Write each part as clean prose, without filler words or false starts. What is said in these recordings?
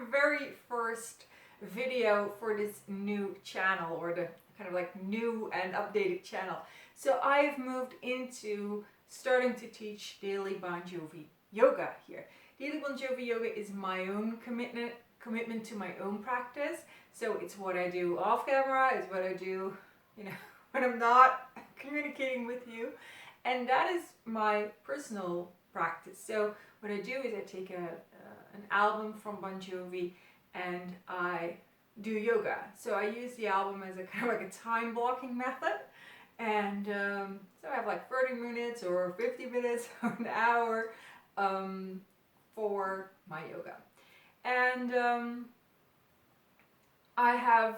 very first video for this new channel, or the kind of like new and updated channel. So I've moved into starting to teach daily Bon Jovi yoga here. Daily Bon Jovi yoga is my own commitment to my own practice. So it's what I do off camera, it's what I do, you know, when I'm not communicating with you. And that is my personal practice. So what I do is I take an album from Bon Jovi and I do yoga. So I use the album as a kind of like a time blocking method. And so I have like 30 minutes or 50 minutes or an hour for my yoga. And I have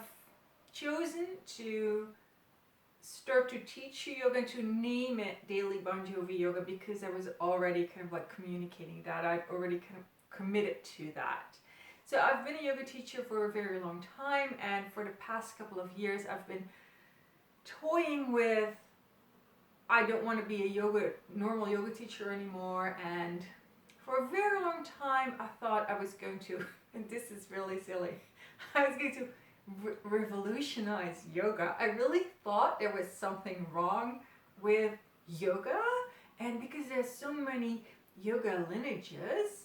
chosen to start to teach yoga and to name it Daily Bon Jovi Yoga because I was already kind of like communicating that. I'd already kind of committed to that. So I've been a yoga teacher for a very long time, and for the past couple of years I've been toying with, I don't want to be a normal yoga teacher anymore. And for a very long time I thought I was going to, and this is really silly, I was going to revolutionize yoga. I really thought there was something wrong with yoga, and because there's so many yoga lineages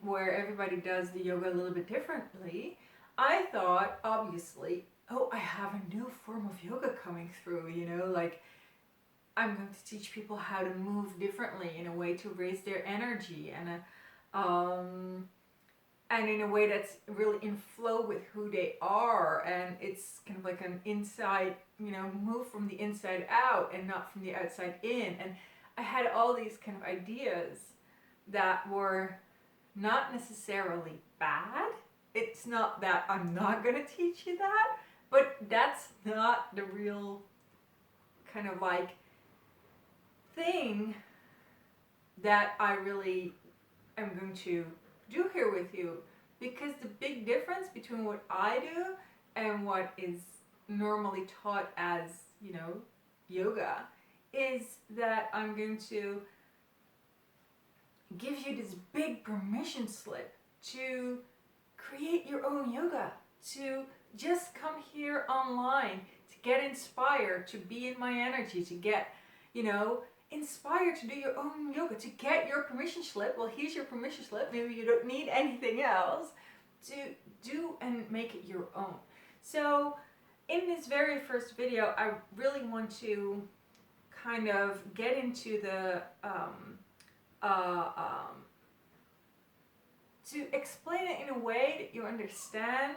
where everybody does the yoga a little bit differently, I thought, obviously, oh, I have a new form of yoga coming through, you know, like I'm going to teach people how to move differently in a way to raise their energy, and in a way that's really in flow with who they are, and it's kind of like an inside, you know, move from the inside out and not from the outside in. And I had all these kind of ideas that were not necessarily bad. It's not that I'm not going to teach you that, but that's not the real kind of like thing that I really am going to do here with you, because the big difference between what I do and what is normally taught as, you know, yoga is that I'm going to give you this big permission slip to create your own yoga, to just come here online, to get inspired, to be in my energy, to get, you know, inspired to do your own yoga, to get your permission slip. Well, here's your permission slip. Maybe you don't need anything else, to do and make it your own. So in this very first video, I really want to kind of get into the to explain it in a way that you understand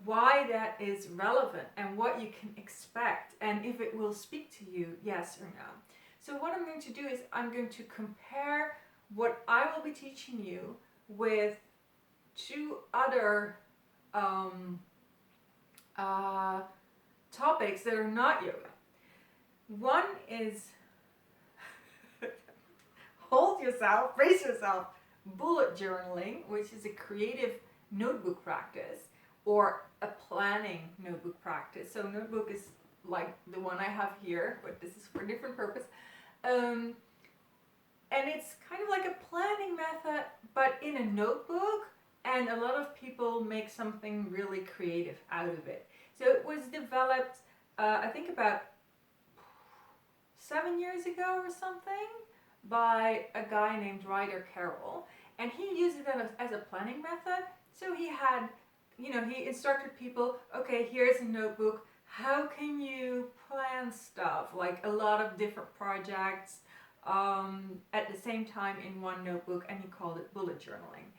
why that is relevant and what you can expect, and if it will speak to you, yes or no. So what I'm going to do is I'm going to compare what I will be teaching you with two other topics that are not yoga. One is, hold yourself, brace yourself, bullet journaling, which is a creative notebook practice or a planning notebook practice. So notebook is like the one I have here, but this is for a different purpose. And it's kind of like a planning method, but in a notebook, and a lot of people make something really creative out of it. So it was developed, I think about 7 years ago or something, by a guy named Ryder Carroll, and he used it as a planning method. So he had, you know, he instructed people, okay, here's a notebook, how can you plan stuff, like a lot of different projects at the same time in one notebook, and he called it bullet journaling.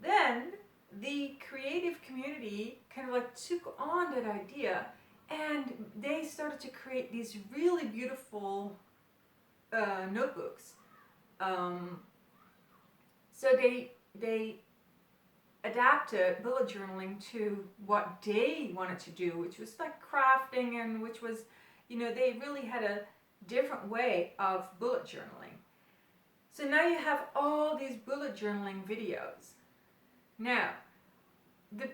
Then the creative community kind of like took on that idea, and they started to create these really beautiful notebooks. So they adapted bullet journaling to what they wanted to do, which was like crafting, and which was, you know, they really had a different way of bullet journaling. So now you have all these bullet journaling videos. Now, the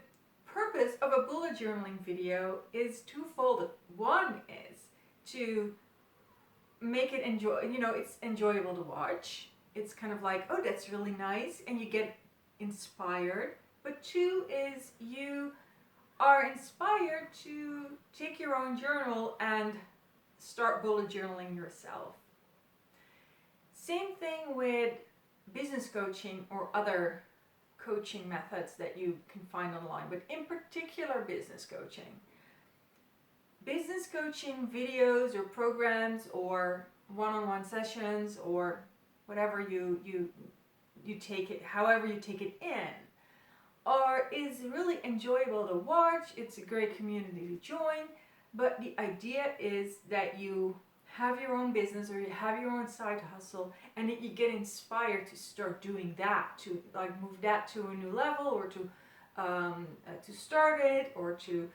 purpose of a bullet journaling video is twofold. One is to make it it's enjoyable to watch. It's kind of like, oh, that's really nice, and you get inspired, but 2 is you are inspired to take your own journal and start bullet journaling yourself. Same thing with business coaching or other coaching methods that you can find online, but in particular business coaching. Business coaching videos or programs or one-on-one sessions or whatever you take it, however you take it in, is really enjoyable to watch. It's a great community to join, but the idea is that you have your own business or you have your own side hustle, and that you get inspired to start doing that, to like move that to a new level, or to start it, or to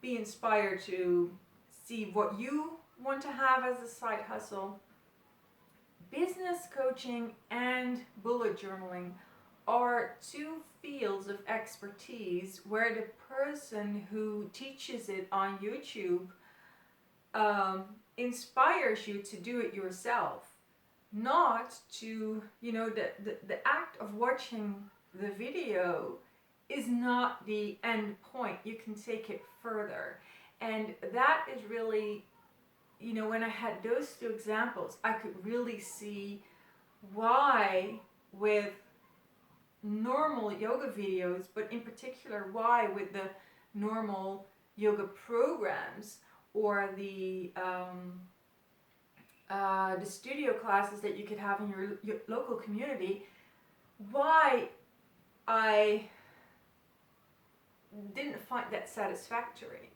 be inspired to see what you want to have as a side hustle. Business coaching and bullet journaling are 2 fields of expertise where the person who teaches it on YouTube inspires you to do it yourself. Not to, the act of watching the video is not the end point. You can take it further. And that is really, when I had those 2 examples, I could really see why with normal yoga videos, but in particular why with the normal yoga programs or the studio classes that you could have in your local community, why I didn't find that satisfactory.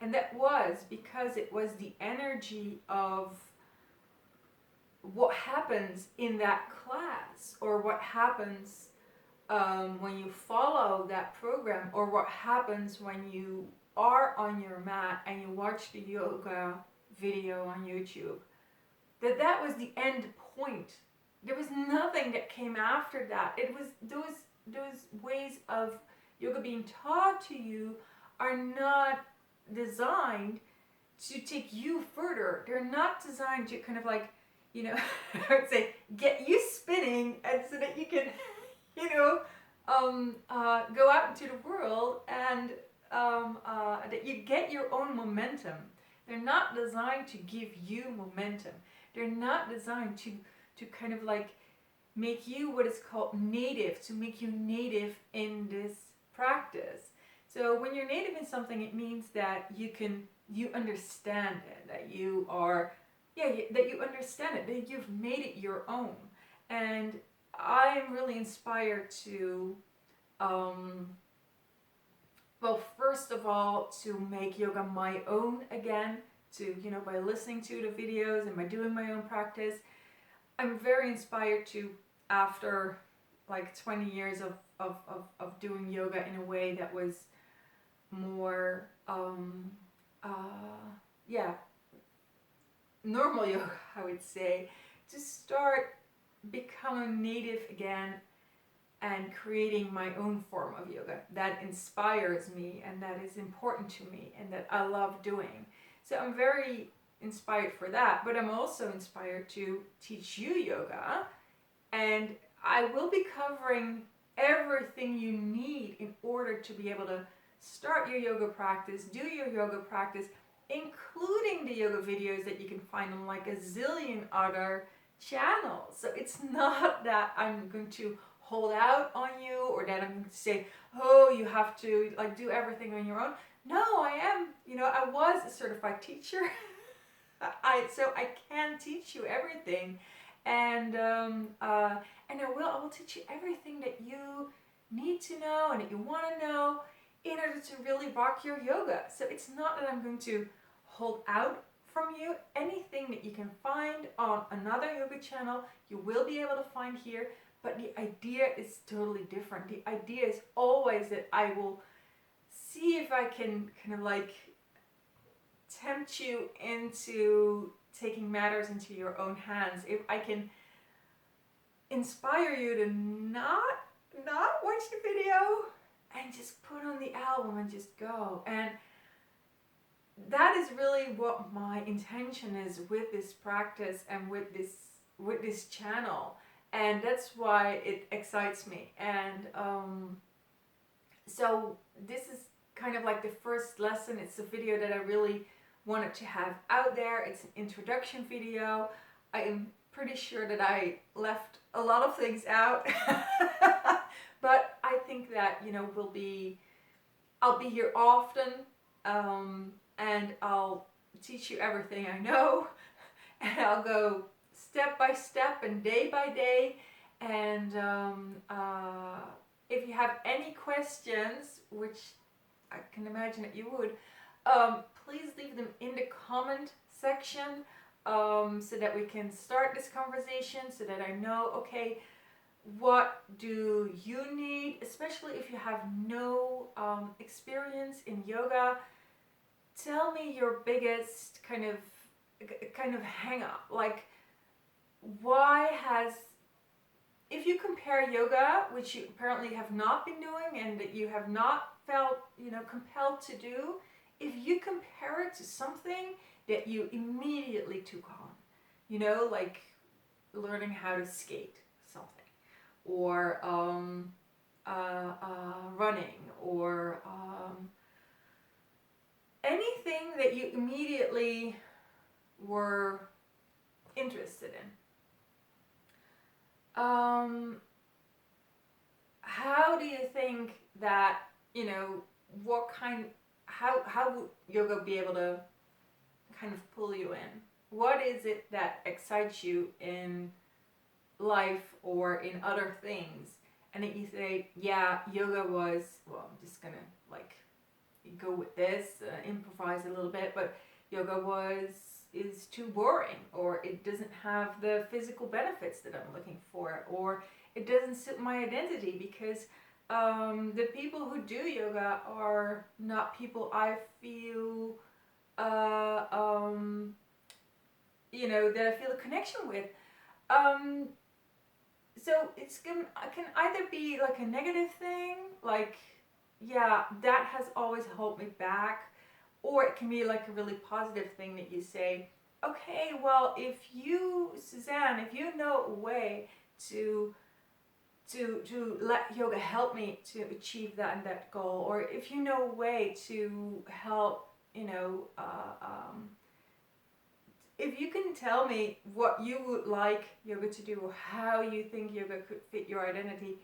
And that was because it was the energy of what happens in that class, or what happens when you follow that program, or what happens when you are on your mat and you watch the yoga video on YouTube. That was the end point. There was nothing that came after that. It was those ways of yoga being taught to you are not designed to take you further. They're not designed to kind of like, I would say, get you spinning, and so that you can, go out into the world and that you get your own momentum. They're not designed to give you momentum. They're not designed to kind of like make you what is called native, to make you native in this practice. So when you're native in something, it means that you understand it, that you are, that you understand it, that you've made it your own. And I'm really inspired to, well, first of all, to make yoga my own again, to, by listening to the videos and by doing my own practice. I'm very inspired to, after like 20 years of doing yoga in a way that was more, normal yoga, I would say, to start becoming native again and creating my own form of yoga that inspires me and that is important to me and that I love doing. So I'm very inspired for that, but I'm also inspired to teach you yoga, and I will be covering everything you need in order to be able to start your yoga practice, do your yoga practice, including the yoga videos that you can find on like a zillion other channels. So it's not that I'm going to hold out on you, or that I'm going to say, oh, you have to like do everything on your own. No, I am, I was a certified teacher. So I can teach you everything, and I will teach you everything that you need to know and that you want to know in order to really rock your yoga. So it's not that I'm going to hold out from you. Anything that you can find on another yoga channel, you will be able to find here, but the idea is totally different. The idea is always that I will see if I can kind of like tempt you into taking matters into your own hands. If I can inspire you to not watch the video and just put on the album and just go. And that is really what my intention is with this practice and with this channel. and that's why it excites me. And so this is kind of like the first lesson. It's a video that I really wanted to have out there. It's an introduction video. I am pretty sure that I left a lot of things out, but I think that, you know, I'll be here often, and I'll teach you everything I know, and I'll go step by step and day by day. And if you have any questions, which I can imagine that you would, please leave them in the comment section, so that we can start this conversation, so that I know, okay, what do you need, especially if you have no experience in yoga. Tell me your biggest kind of hang up, like if you compare yoga, which you apparently have not been doing and that you have not felt, you know, compelled to do, if you compare it to something that you immediately took on, you know, like learning how to skate something, or running, or anything that you immediately were interested in. How do you think that, you know, how would yoga be able to kind of pull you in? What is it that excites you in life or in other things? And that you say, yeah, yoga was, well, I'm just gonna like go with this, improvise a little bit, but yoga is too boring, or it doesn't have the physical benefits that I'm looking for, or it doesn't suit my identity, because the people who do yoga are not people I feel you know, that I feel a connection with. So it can either be like a negative thing, like, yeah, that has always held me back, or it can be like a really positive thing that you say, okay, well, if you, Suzanne, if you know a way to let yoga help me to achieve that and that goal, or if you know a way to help, you know, if you can tell me what you would like yoga to do, or how you think yoga could fit your identity,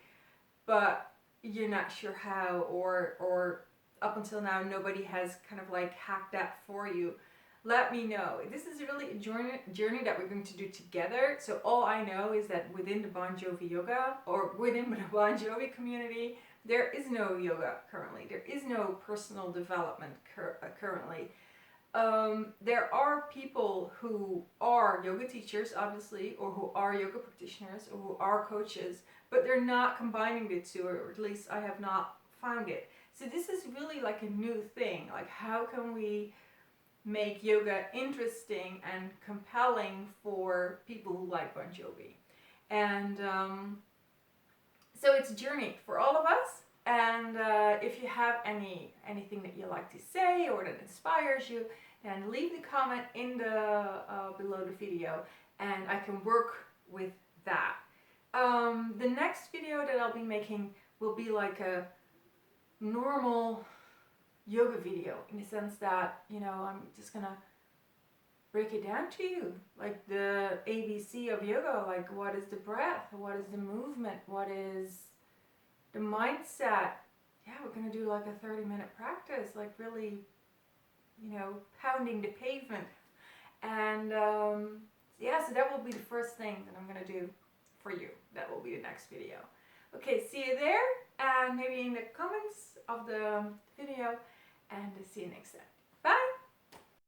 but you're not sure how, or up until now nobody has kind of like hacked that for you, let me know. This is really a journey that we're going to do together. So all I know is that within the Bon Jovi yoga, or within the Bon Jovi community, there is no yoga currently. There is no personal development currently. There are people who are yoga teachers, obviously, or who are yoga practitioners, or who are coaches, but they're not combining the two, or at least I have not found it. So this is really like a new thing. Like, how can we make yoga interesting and compelling for people who like Bon Jovi? And so it's a journey for all of us. And if you have anything that you like to say or that inspires you, then leave the comment in the below the video, and I can work with that. The next video that I'll be making will be like a normal yoga video, in the sense that, you know, I'm just gonna break it down to you, like the ABC of yoga, like what is the breath, what is the movement, what is the mindset. Yeah, we're gonna do like a 30-minute practice, like really, you know, pounding the pavement. And yeah, so that will be the first thing that I'm gonna do for you. That will be the next video. Okay, see you there, and maybe in the comments of the video, and see you next time.